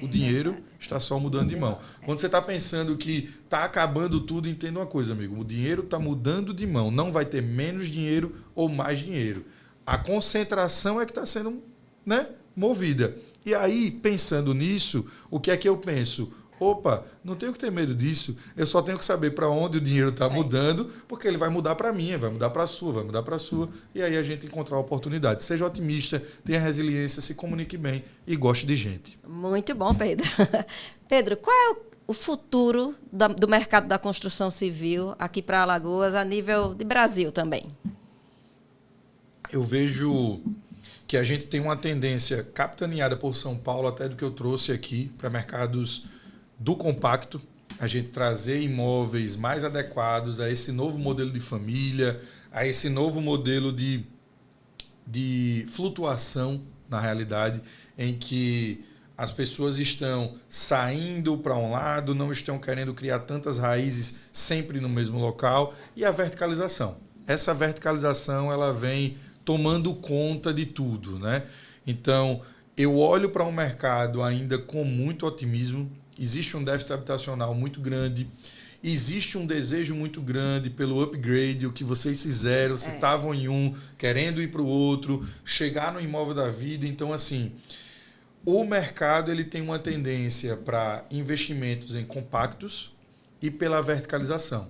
O dinheiro está só mudando de mão. Quando você está pensando que está acabando tudo, entenda uma coisa, amigo. O dinheiro está mudando de mão. Não vai ter menos dinheiro ou mais dinheiro. A concentração é que está sendo, né, movida. E aí, pensando nisso, o que é que eu penso? Opa, não tenho que ter medo disso. Eu só tenho que saber para onde o dinheiro está mudando, porque ele vai mudar para a minha, vai mudar para a sua, vai mudar para a sua. E aí a gente encontrar a oportunidade. Seja otimista, tenha resiliência, se comunique bem e goste de gente. Muito bom, Pedro. Pedro, qual é o futuro do mercado da construção civil aqui para Alagoas, a nível de Brasil também? Eu vejo que a gente tem uma tendência capitaneada por São Paulo, até do que eu trouxe aqui, para mercados do compacto, a gente trazer imóveis mais adequados a esse novo modelo de família, a esse novo modelo de flutuação, na realidade, em que as pessoas estão saindo para um lado, não estão querendo criar tantas raízes sempre no mesmo local, e a verticalização. Essa verticalização ela vem tomando conta de tudo, né? Então, eu olho para um mercado ainda com muito otimismo. Existe um déficit habitacional muito grande, existe um desejo muito grande pelo upgrade, o que vocês fizeram, se estavam em um, querendo ir para o outro, chegar no imóvel da vida. Então, assim, o mercado ele tem uma tendência para investimentos em compactos e pela verticalização.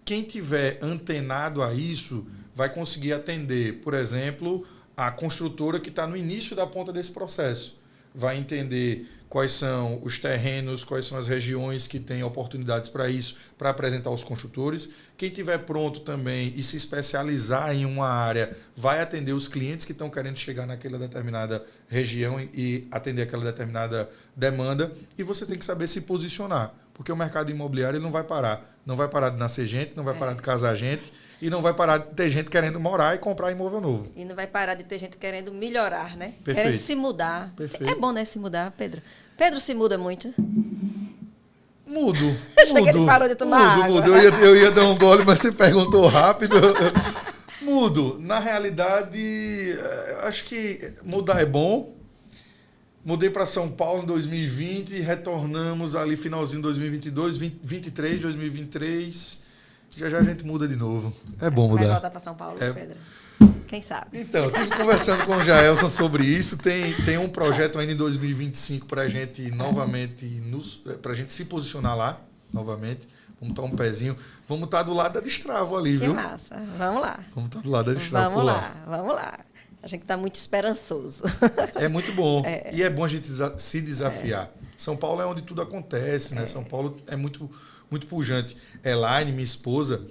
Quem tiver antenado a isso vai conseguir atender, por exemplo, a construtora que está no início da ponta desse processo. vai entender quais são os terrenos, quais são as regiões que têm oportunidades para isso, para apresentar aos construtores. Quem tiver pronto também e se especializar em uma área, vai atender os clientes que estão querendo chegar naquela determinada região e atender aquela determinada demanda. E você tem que saber se posicionar, porque o mercado imobiliário ele não vai parar. Não vai parar de nascer gente, não vai parar de casar gente e não vai parar de ter gente querendo morar e comprar imóvel novo. E não vai parar de ter gente querendo melhorar, né? Perfeito. Querendo se mudar. Perfeito. É bom, né, se mudar, Pedro? Pedro se muda muito? Mudo. Achei que ele parou de tomar água. Mudo. Eu ia dar um gole, mas você perguntou rápido. Mudo. Na realidade, acho que mudar é bom. Mudei para São Paulo em 2020, retornamos ali finalzinho de 2022, 2023. Já a gente muda de novo. É bom mudar. Vai voltar para São Paulo, Pedro? Quem sabe? Então, eu estive conversando com o Jaelson sobre isso. Tem um projeto ainda em 2025 para a gente novamente, para a gente se posicionar lá, novamente. Vamos estar um pezinho. Vamos estar do lado da Destravo ali, viu? Que massa. Vamos lá. Vamos estar do lado da Destravo por lá. Vamos lá. A gente está muito esperançoso. É muito bom. E é bom a gente se desafiar. São Paulo é onde tudo acontece, né? São Paulo é muito, muito pujante. Elaine, minha esposa,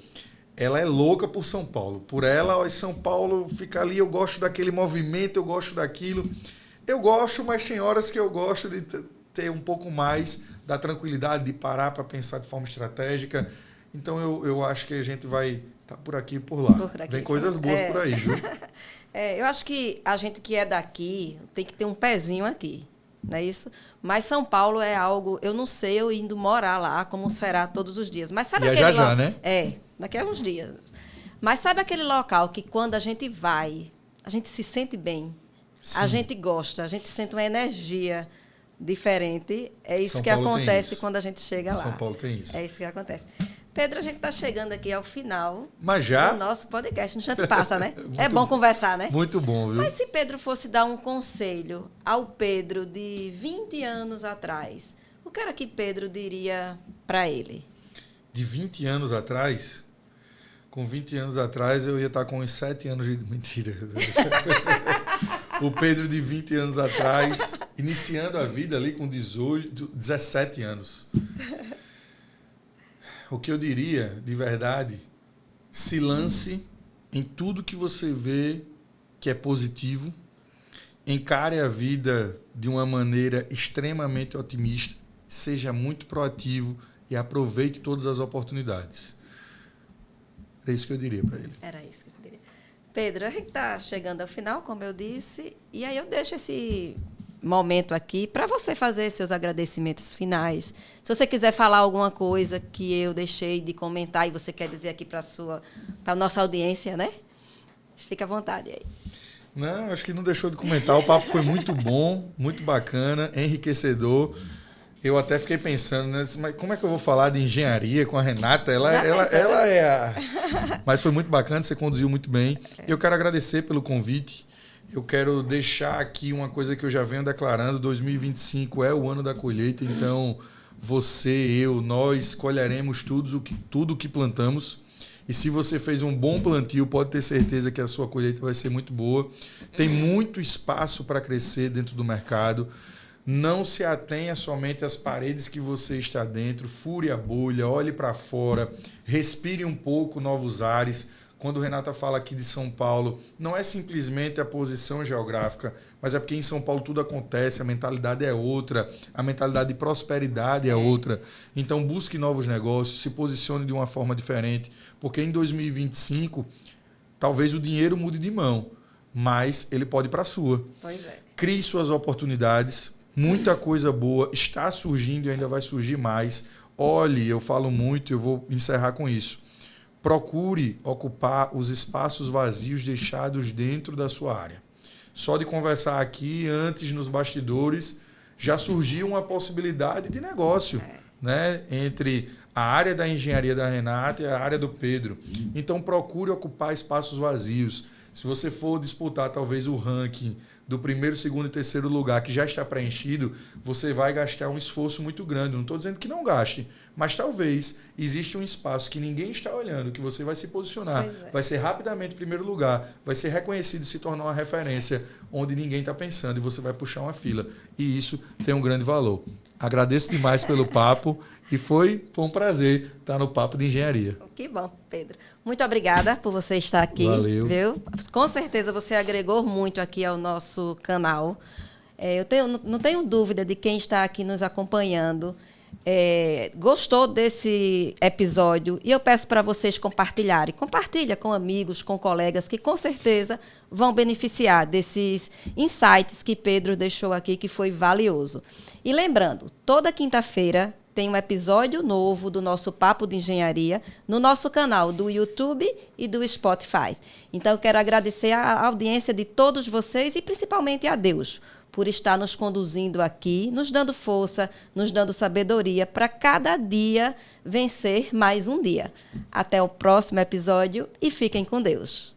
ela é louca por São Paulo. Por ela, São Paulo fica ali, eu gosto daquele movimento, eu gosto daquilo. Eu gosto, mas tem horas que eu gosto de ter um pouco mais da tranquilidade, de parar para pensar de forma estratégica. Então, eu acho que a gente vai estar por aqui e por lá. Vem coisas boas por aí, viu? Eu acho que a gente que é daqui tem que ter um pezinho aqui, não é isso? Mas São Paulo é algo, eu não sei eu indo morar lá, como será todos os dias. Mas sabe aquele já, né? Daqui a uns dias. Mas sabe aquele local que quando a gente vai, a gente se sente bem, a gente gosta, a gente sente uma energia diferente. É isso que acontece quando a gente chega lá. São Paulo tem isso. É isso que acontece. Pedro, a gente está chegando aqui ao final do nosso podcast. No instante passa, né? É bom conversar, né? Muito bom, viu? Mas se Pedro fosse dar um conselho ao Pedro de 20 anos atrás, o que era que Pedro diria para ele? De 20 anos atrás? Com 20 anos atrás, eu ia estar com uns 7 anos de... Mentira. O Pedro de 20 anos atrás, iniciando a vida ali com 17 anos. O que eu diria, de verdade, se lance em tudo que você vê que é positivo, encare a vida de uma maneira extremamente otimista, seja muito proativo e aproveite todas as oportunidades. Era isso que eu diria para ele. Era isso que você diria. Pedro, a gente está chegando ao final, como eu disse, e aí eu deixo esse momento aqui para você fazer seus agradecimentos finais. Se você quiser falar alguma coisa que eu deixei de comentar e você quer dizer aqui para a nossa audiência, né? Fica à vontade aí. Não, acho que não deixou de comentar. O papo foi muito bom, muito bacana, enriquecedor. Eu até fiquei pensando, né, mas como é que eu vou falar de engenharia com a Renata? Ela é a... Mas foi muito bacana, você conduziu muito bem. Eu quero agradecer pelo convite. Eu quero deixar aqui uma coisa que eu já venho declarando. 2025 é o ano da colheita, então você, eu, nós colheremos tudo o que plantamos. E se você fez um bom plantio, pode ter certeza que a sua colheita vai ser muito boa. Tem muito espaço para crescer dentro do mercado. Não se atenha somente às paredes que você está dentro. Fure a bolha, olhe para fora, respire um pouco novos ares. Quando Renata fala aqui de São Paulo, não é simplesmente a posição geográfica, mas é porque em São Paulo tudo acontece, a mentalidade é outra, a mentalidade de prosperidade é outra. Então busque novos negócios, se posicione de uma forma diferente, porque em 2025 talvez o dinheiro mude de mão, mas ele pode ir para a sua. Pois é. Crie suas oportunidades, muita coisa boa está surgindo e ainda vai surgir mais. Olhe, eu falo muito, eu vou encerrar com isso. Procure ocupar os espaços vazios deixados dentro da sua área. Só de conversar aqui, antes nos bastidores, já surgiu uma possibilidade de negócio, né? Entre a área da engenharia da Renata e a área do Pedro. Então, procure ocupar espaços vazios. Se você for disputar talvez o ranking do primeiro, segundo e terceiro lugar, que já está preenchido, você vai gastar um esforço muito grande. Não estou dizendo que não gaste, mas talvez exista um espaço que ninguém está olhando, que você vai se posicionar, vai ser rapidamente primeiro lugar, vai ser reconhecido e se tornar uma referência onde ninguém está pensando e você vai puxar uma fila. E isso tem um grande valor. Agradeço demais pelo papo e foi um prazer estar no Papo de Engenharia. Que bom, Pedro. Muito obrigada por você estar aqui. Valeu. Viu? Com certeza você agregou muito aqui ao nosso canal. Não tenho dúvida de quem está aqui nos acompanhando. Gostou desse episódio e eu peço para vocês compartilharem. Compartilha com amigos, com colegas que com certeza vão beneficiar desses insights que Pedro deixou aqui, que foi valioso. E lembrando, toda quinta-feira tem um episódio novo do nosso Papo de Engenharia no nosso canal do YouTube e do Spotify. Então, eu quero agradecer a audiência de todos vocês e principalmente a Deus por estar nos conduzindo aqui, nos dando força, nos dando sabedoria para cada dia vencer mais um dia. Até o próximo episódio e fiquem com Deus.